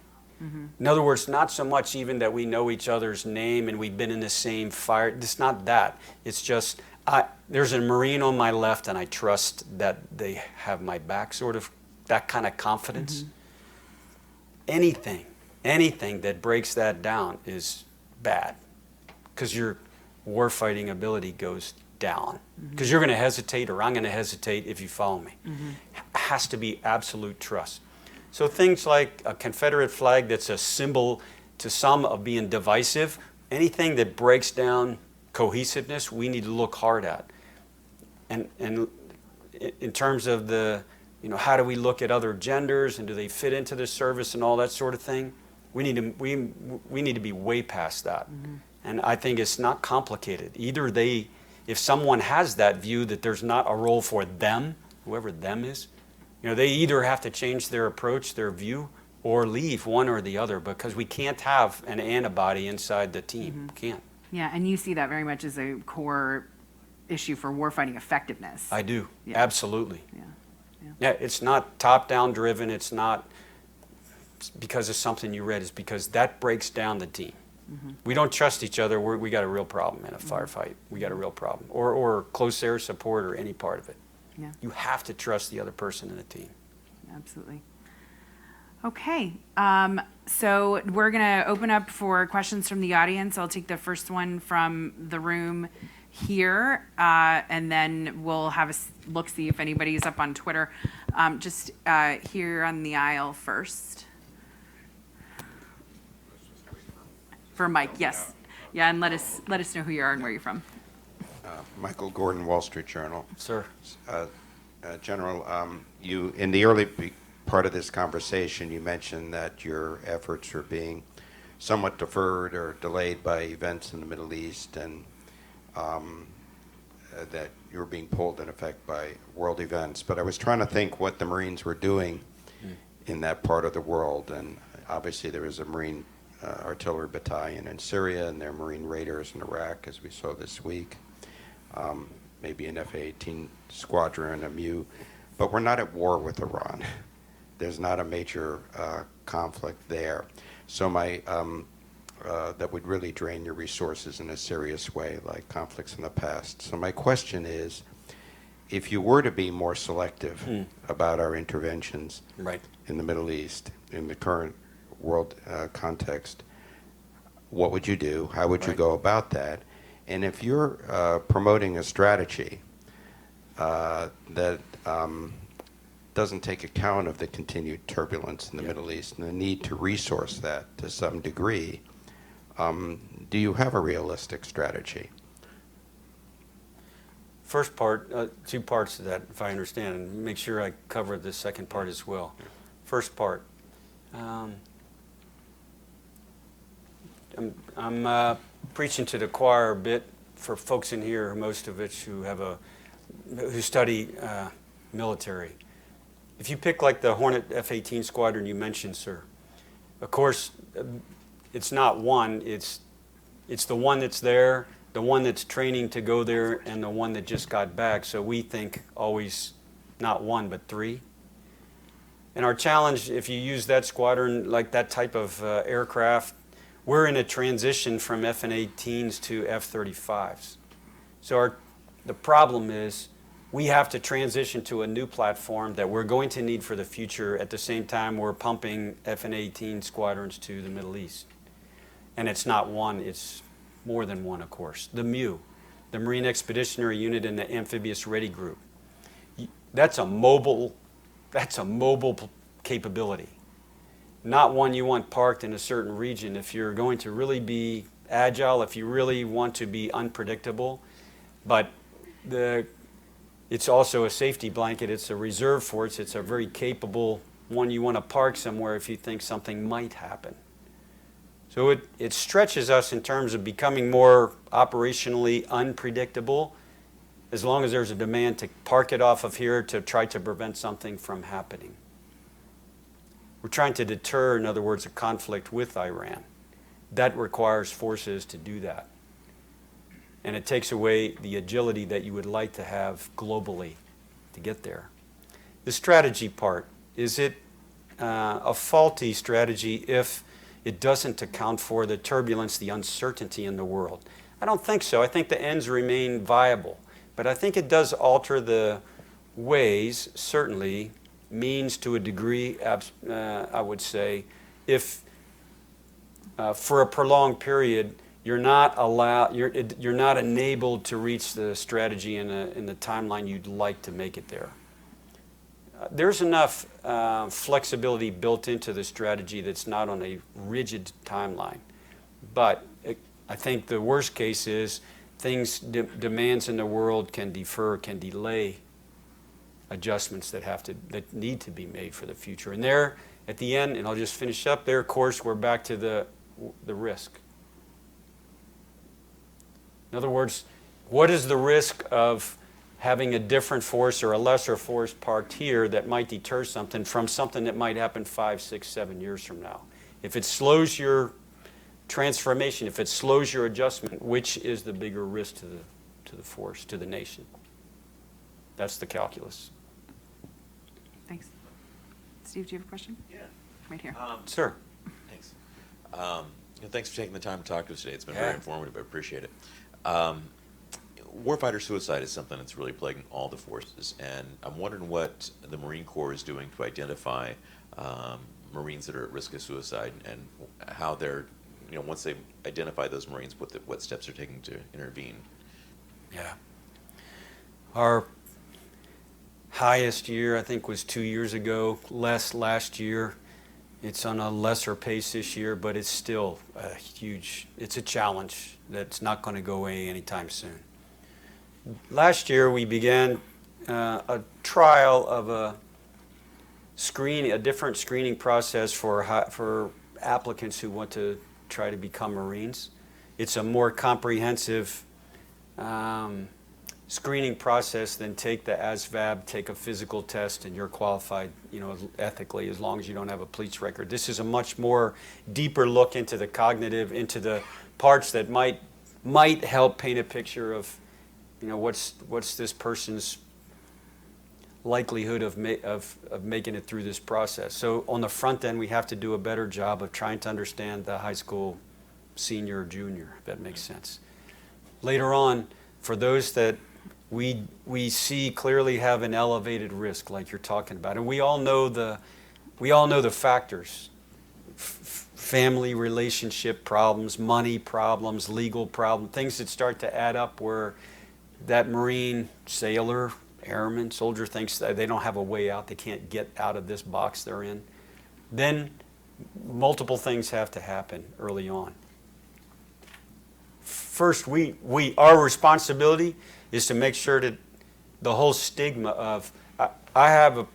[SPEAKER 2] In other words, not so much even that we know each other's name and we've been in the same fire. It's not that. It's just there's a Marine on my left and I trust that they have my back, sort of that kind of confidence. Anything that breaks that down is bad because your warfighting ability goes down. Because you're going to hesitate or I'm going to hesitate if you follow me. Has to be absolute trust. So things like a Confederate flag that's a symbol to some of being divisive, anything that breaks down cohesiveness, we need to look hard at. And in terms of the, how do we look at other genders and do they fit into the service and all that sort of thing, we need to be way past that. And I think it's not complicated. Either if someone has that view that there's not a role for them, whoever them is, they either have to change their approach, their view, or leave, one or the other, because we can't have an antibody inside the team. Can't.
[SPEAKER 1] Yeah, and you see that very much as a core issue for warfighting effectiveness.
[SPEAKER 2] I do,
[SPEAKER 1] Yeah.
[SPEAKER 2] absolutely.
[SPEAKER 1] Yeah.
[SPEAKER 2] Yeah, it's not top-down driven. It's not because of something you read. It's because that breaks down the team. We don't trust each other. We got a real problem in a firefight. We got a real problem. Or close air support or any part of it.
[SPEAKER 1] Yeah.
[SPEAKER 2] You have to trust the other person in the team.
[SPEAKER 1] Absolutely. Okay, so we're going to open up for questions from the audience. I'll take the first one from the room here, and then we'll have a look, see if anybody's up on Twitter. Just here on the aisle first. For Mike, yes. Yeah, and let us know who you are and where you're from.
[SPEAKER 4] Michael Gordon, Wall Street Journal.
[SPEAKER 2] Sir.
[SPEAKER 4] General, you in the early part of this conversation, you mentioned that your efforts are being somewhat deferred or delayed by events in the Middle East, and that you're being pulled, in effect, by world events. But I was trying to think what the Marines were doing in that part of the world, and obviously there is a Marine artillery battalion in Syria, and there are Marine raiders in Iraq, as we saw this week. Maybe an F-18 squadron, a MU, but we're not at war with Iran. There's not a major conflict there. So that would really drain your resources in a serious way, like conflicts in the past. So my question is, if you were to be more selective about our interventions in the Middle East, in the current world context, what would you do? How would you go about that? And if you're promoting a strategy that doesn't take account of the continued turbulence in the Middle East and the need to resource that to some degree, do you have a realistic strategy?
[SPEAKER 2] First part, two parts to that, if I understand, and make sure I cover the second part as well. First part, I'm preaching to the choir a bit for folks in here, most of which who study military. If you pick like the Hornet F-18 squadron you mentioned, sir, of course, it's not one, it's the one that's there, the one that's training to go there, and the one that just got back. So we think always not one, but three. And our challenge, if you use that squadron, like that type of aircraft, we're in a transition from F-18s to F-35s. So the problem is we have to transition to a new platform that we're going to need for the future. At the same time, we're pumping F-18 squadrons to the Middle East. And it's not one, it's more than one, of course. The MU, the Marine Expeditionary Unit in the Amphibious Ready Group. That's a mobile capability, not one you want parked in a certain region. If you're going to really be agile, if you really want to be unpredictable, but it's also a safety blanket, it's a reserve force, it's a very capable one you want to park somewhere if you think something might happen. So it stretches us in terms of becoming more operationally unpredictable, as long as there's a demand to park it off of here to try to prevent something from happening. We're trying to deter, in other words, a conflict with Iran. That requires forces to do that. And it takes away the agility that you would like to have globally to get there. The strategy part, is it a faulty strategy if it doesn't account for the turbulence, the uncertainty in the world? I don't think so. I think the ends remain viable. But I think it does alter the ways, certainly, means to a degree, I would say, if for a prolonged period you're not enabled to reach the strategy in the timeline you'd like to make it there. There's enough flexibility built into the strategy that's not on a rigid timeline. But I think the worst case is demands in the world can defer, can delay adjustments that need to be made for the future. And there, at the end, and I'll just finish up there, of course, we're back to the risk. In other words, what is the risk of having a different force or a lesser force parked here that might deter something from something that might happen 5, 6, 7 years from now? If it slows your transformation, if it slows your adjustment, which is the bigger risk to the force, to the nation? That's the calculus.
[SPEAKER 5] Thanks. Steve, do you have a question?
[SPEAKER 6] Yeah.
[SPEAKER 5] Right here.
[SPEAKER 2] Sir.
[SPEAKER 6] Thanks. And thanks for taking the time to talk to us today. It's been
[SPEAKER 2] Yeah.
[SPEAKER 6] very informative. I appreciate it. Warfighter suicide is something that's really plaguing all the forces, and I'm wondering what the Marine Corps is doing to identify Marines that are at risk of suicide, and how they're, once they identify those Marines, what steps they're taking to intervene.
[SPEAKER 2] Yeah. Our highest year, I think, was 2 years ago, less last year. It's on a lesser pace this year, but it's still it's a challenge that's not going to go away anytime soon. Last year, we began a trial of a different screening process for applicants who want to try to become Marines. It's a more comprehensive screening process than take the ASVAB, take a physical test, and you're qualified, ethically, as long as you don't have a police record. This is a much more deeper look into the cognitive, into the parts that might help paint a picture of, what's this person's likelihood of making it through this process. So on the front end, we have to do a better job of trying to understand the high school senior or junior, if that makes sense. Later on, for those that we see clearly have an elevated risk, like you're talking about, and we all know the factors: family relationship problems, money problems, legal problems, things that start to add up where that Marine, sailor, airman, soldier thinks that they don't have a way out, they can't get out of this box they're in. Then multiple things have to happen early on. First, our responsibility is to make sure that the whole stigma of I have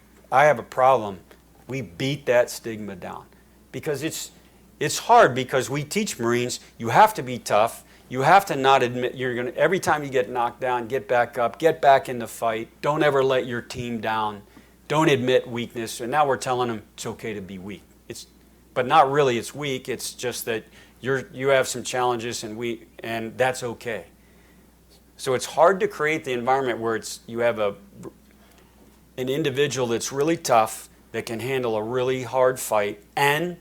[SPEAKER 2] a problem, we beat that stigma down, because it's hard, because we teach Marines you have to be tough, You have to not admit every time you get knocked down, get back up, get back in the fight. Don't ever let your team down. Don't admit weakness. And now we're telling them it's okay to be weak. But not really it's weak. It's just that you have some challenges and that's okay. So it's hard to create the environment where you have an individual that's really tough, that can handle a really hard fight, and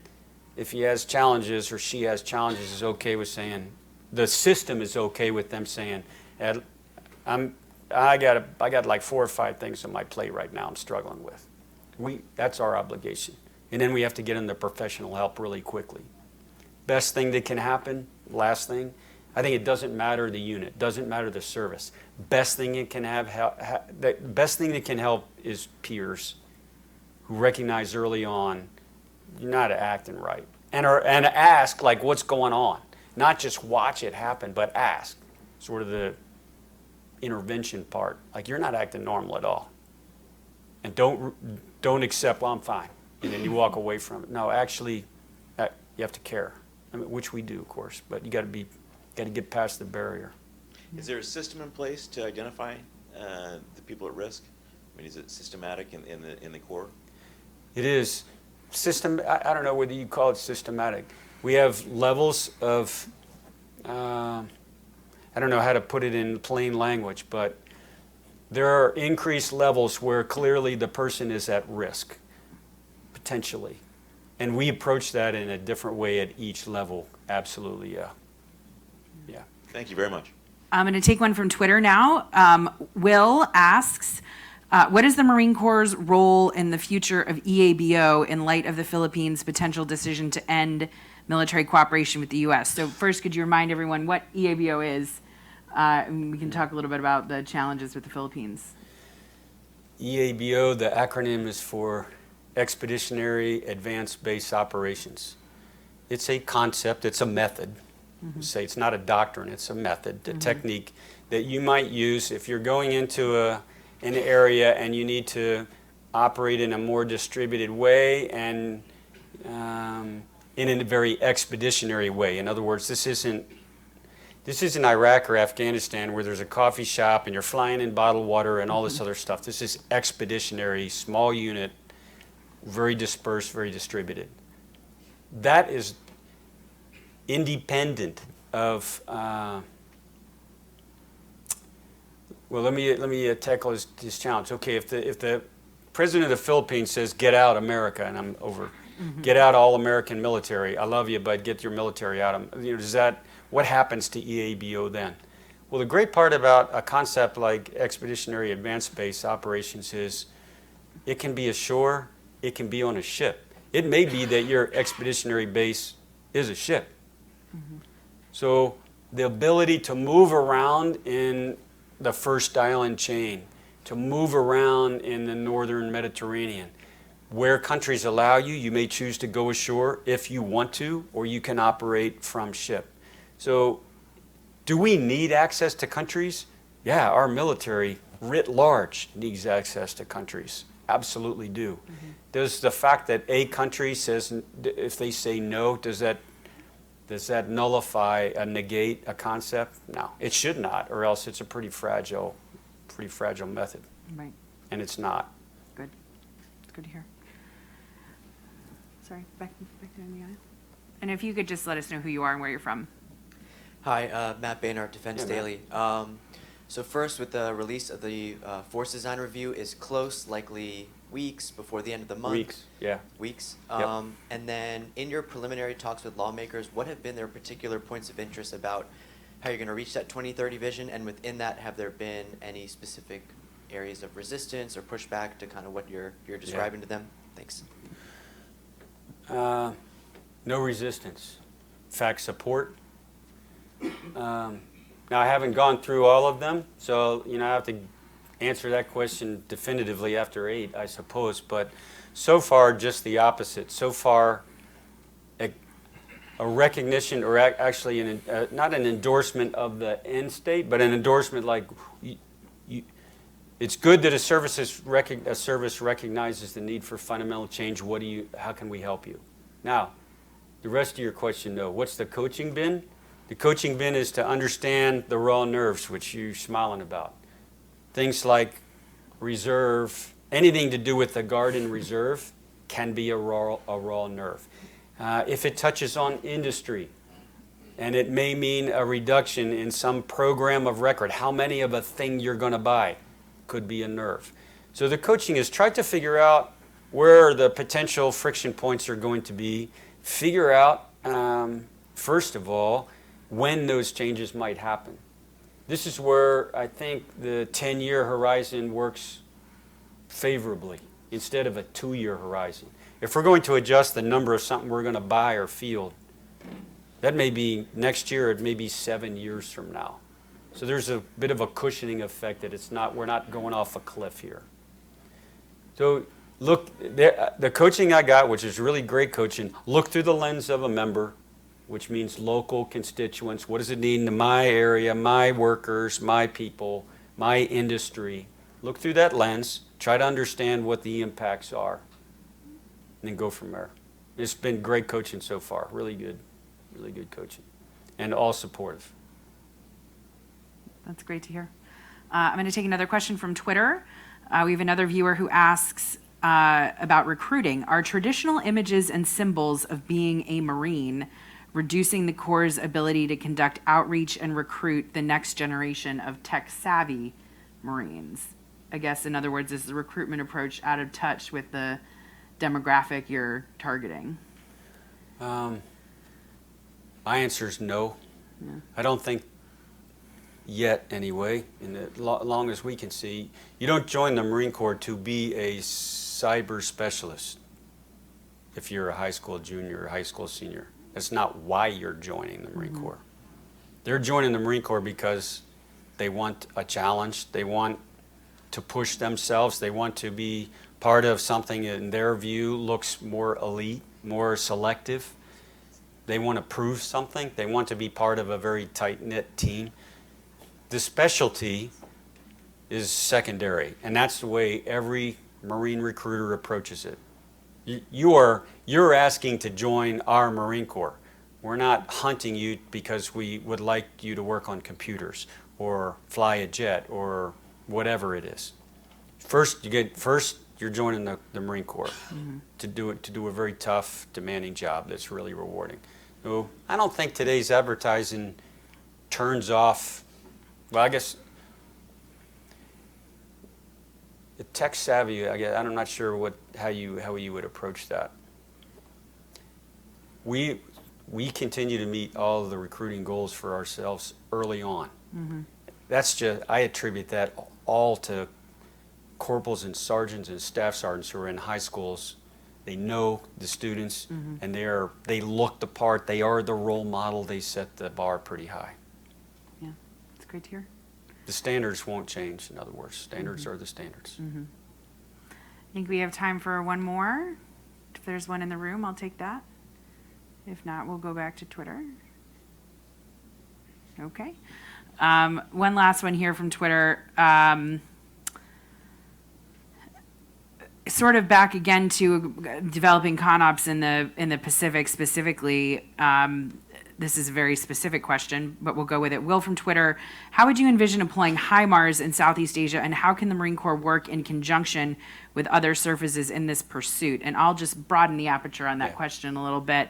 [SPEAKER 2] if he has challenges or she has challenges, is okay with saying, the system is okay with them saying, I got like 4 or 5 things on my plate right now I'm struggling with. That's our obligation. And then we have to get them the professional help really quickly. Best thing that can happen, last thing, I think it doesn't matter the unit, doesn't matter the service. Best thing it can the best thing that can help is peers who recognize early on you're not acting right, and ask like what's going on, not just watch it happen, but ask. Sort of the intervention part, like you're not acting normal at all, and don't accept, well, I'm fine, and then you walk away from it. No, actually, you have to care, which we do, of course, but you got to get past the barrier.
[SPEAKER 6] Is there a system in place to identify the people at risk? I mean, is it systematic in the Corps?
[SPEAKER 2] It is I don't know whether you call it systematic. We have levels of, I don't know how to put it in plain language, but there are increased levels where clearly the person is at risk, potentially. And we approach that in a different way at each level. Absolutely, yeah. Yeah.
[SPEAKER 6] Thank you very much.
[SPEAKER 5] I'm going to take one from Twitter now. Will asks, what is the Marine Corps' role in the future of EABO in light of the Philippines' potential decision to end military cooperation with the U.S.? So first, could you remind everyone what EABO is? And we can talk a little bit about the challenges with the Philippines.
[SPEAKER 2] EABO, the acronym is for Expeditionary Advanced Base Operations. It's a concept, it's a method. Say it's not a doctrine, it's a method, a technique that you might use if you're going into an area and you need to operate in a more distributed way and in a very expeditionary way. In other words, this isn't Iraq or Afghanistan where there's a coffee shop and you're flying in bottled water and all this other stuff. This is expeditionary, small unit, very dispersed, very distributed. That is independent of, well, let me tackle this challenge. Okay, if the president of the Philippines says, get out America, and I'm over, get out all American military, I love you, but get your military out. What happens to EABO then? Well, the great part about a concept like Expeditionary Advanced Base Operations is it can be ashore, it can be on a ship. It may be that your expeditionary base is a ship. So the ability to move around in the first island chain, to move around in the northern Mediterranean, where countries allow you, you may choose to go ashore if you want to, or you can operate from ship. So do we need access to countries? Yeah, our military writ large needs access to countries. Absolutely do. Does the fact that a country says, if they say no, does that nullify, negate a concept? No, it should not, or else it's a pretty fragile method.
[SPEAKER 5] Right.
[SPEAKER 2] And it's not.
[SPEAKER 5] Good. It's good to hear. Sorry, back there in the aisle. And if you could just let us know who you are and where you're from.
[SPEAKER 7] Hi, Matt Baynard, Defense
[SPEAKER 2] Yeah,
[SPEAKER 7] Daily. So first, with the release of the Force Design Review is close, likely weeks before the end of the month.
[SPEAKER 2] Weeks, yeah.
[SPEAKER 7] Weeks.
[SPEAKER 2] Yep.
[SPEAKER 7] And then in your preliminary talks with lawmakers, what have been their particular points of interest about how you're going to reach that 2030 vision? And within that, have there been any specific areas of resistance or pushback to kind of what you're describing to them? Thanks.
[SPEAKER 2] No resistance. In fact, support. Now, I haven't gone through all of them, so I have to answer that question definitively after 8, I suppose. But so far, just the opposite. So far, a recognition, or actually not an endorsement of the end state, but an endorsement like it's good that a service recognizes the need for fundamental change. How can we help you? Now, the rest of your question, though, what's the coaching been? The coaching bin is to understand the raw nerves, which you're smiling about. Things like reserve, anything to do with the guard in reserve can be a raw nerve. If it touches on industry, and it may mean a reduction in some program of record, how many of a thing you're going to buy could be a nerve. So the coaching is try to figure out where the potential friction points are going to be, figure out, first of all, when those changes might happen. This is where I think the 10-year horizon works favorably instead of a 2-year horizon. If we're going to adjust the number of something we're going to buy or field, that may be next year, it may be 7 years from now. So there's a bit of a cushioning effect that we're not going off a cliff here. So look, the coaching I got, which is really great coaching, look through the lens of a member, which means local constituents. What does it mean to my area, my workers, my people, my industry? Look through that lens, try to understand what the impacts are, and then go from there. It's been great coaching so far, really good coaching, and all supportive.
[SPEAKER 5] That's great to hear. I'm going to take another question from Twitter. We have another viewer who asks about recruiting. Are traditional images and symbols of being a Marine reducing the Corps' ability to conduct outreach and recruit the next generation of tech-savvy Marines? I guess, in other words, is the recruitment approach out of touch with the demographic you're targeting?
[SPEAKER 2] My answer is no.
[SPEAKER 5] Yeah.
[SPEAKER 2] I don't think yet, anyway, in the long as we can see. You don't join the Marine Corps to be a cyber specialist if you're a high school junior or high school senior. That's not why you're joining the Marine Corps. They're joining the Marine Corps because they want a challenge. They want to push themselves. They want to be part of something in their view looks more elite, more selective. They want to prove something. They want to be part of a very tight-knit team. The specialty is secondary, and that's the way every Marine recruiter approaches it. You're asking to join our Marine Corps. We're not hunting you because we would like you to work on computers or fly a jet or whatever it is. First, you're joining the Marine Corps to do a very tough, demanding job that's really rewarding. So I don't think today's advertising turns off. Well, I guess the tech savvy. I'm not sure how you would approach that. We continue to meet all of the recruiting goals for ourselves early on. I attribute that all to corporals and sergeants and staff sergeants who are in high schools. They know the students, and they look the part. They are the role model. They set the bar pretty high.
[SPEAKER 5] Yeah, it's great to hear.
[SPEAKER 2] The standards won't change, in other words. Standards are the standards.
[SPEAKER 5] I think we have time for one more. If there's one in the room, I'll take that. If not, we'll go back to Twitter. Okay. One last one here from Twitter. Sort of back again to developing CONOPS in the Pacific specifically. This is a very specific question, but we'll go with it. Will from Twitter, how would you envision employing HIMARS in Southeast Asia, and how can the Marine Corps work in conjunction with other services in this pursuit? And I'll just broaden the aperture on that question a little bit,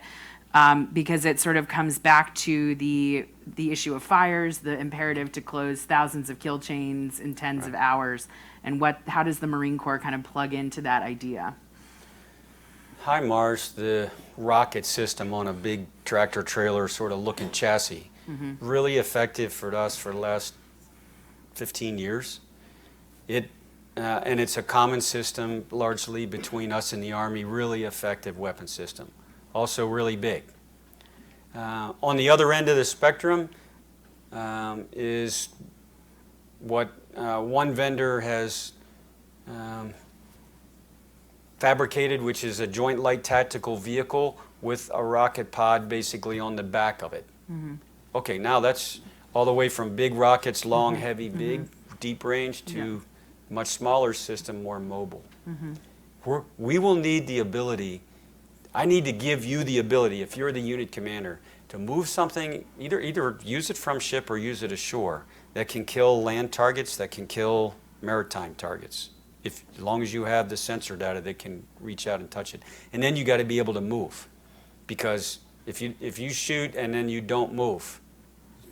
[SPEAKER 5] because it sort of comes back to the issue of fires, the imperative to close thousands of kill chains in tens of hours, and how does the Marine Corps kind of plug into that idea?
[SPEAKER 2] HIMARS, the rocket system on a big tractor trailer sort of looking chassis, really effective for us for the last 15 years. And it's a common system largely between us and the Army, really effective weapon system, also really big. On the other end of the spectrum is what one vendor has fabricated, which is a joint light tactical vehicle with a rocket pod basically on the back of it. Okay, now that's all the way from big rockets, long, heavy, big, deep range, to much smaller system, more mobile. We will need the ability, I need to give you the ability, if you're the unit commander, to move something, either use it from ship or use it ashore, that can kill land targets, that can kill maritime targets. As long as you have the sensor data that can reach out and touch it. And then you got to be able to move, because if you shoot and then you don't move,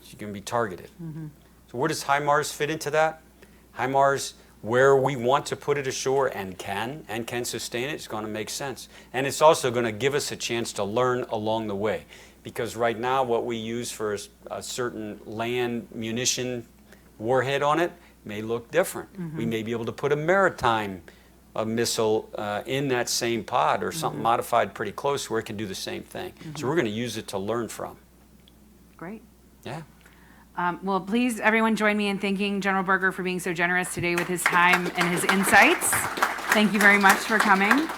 [SPEAKER 2] you can be targeted. So where does HIMARS fit into that? HIMARS, where we want to put it ashore and can sustain it, it's going to make sense. And it's also going to give us a chance to learn along the way. Because right now what we use for a certain land munition warhead on it may look different. We may be able to put a maritime missile in that same pod or something modified pretty close where it can do the same thing. So we're going to use it to learn from.
[SPEAKER 5] Great.
[SPEAKER 2] Yeah.
[SPEAKER 5] Well, please, everyone, join me in thanking General Berger for being so generous today with his time and his insights. Thank you very much for coming.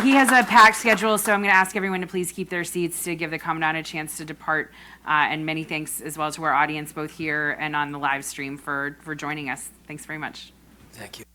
[SPEAKER 5] He has a packed schedule, so I'm going to ask everyone to please keep their seats to give the Commandant a chance to depart. And many thanks as well to our audience, both here and on the live stream, for joining us. Thanks very much.
[SPEAKER 2] Thank you.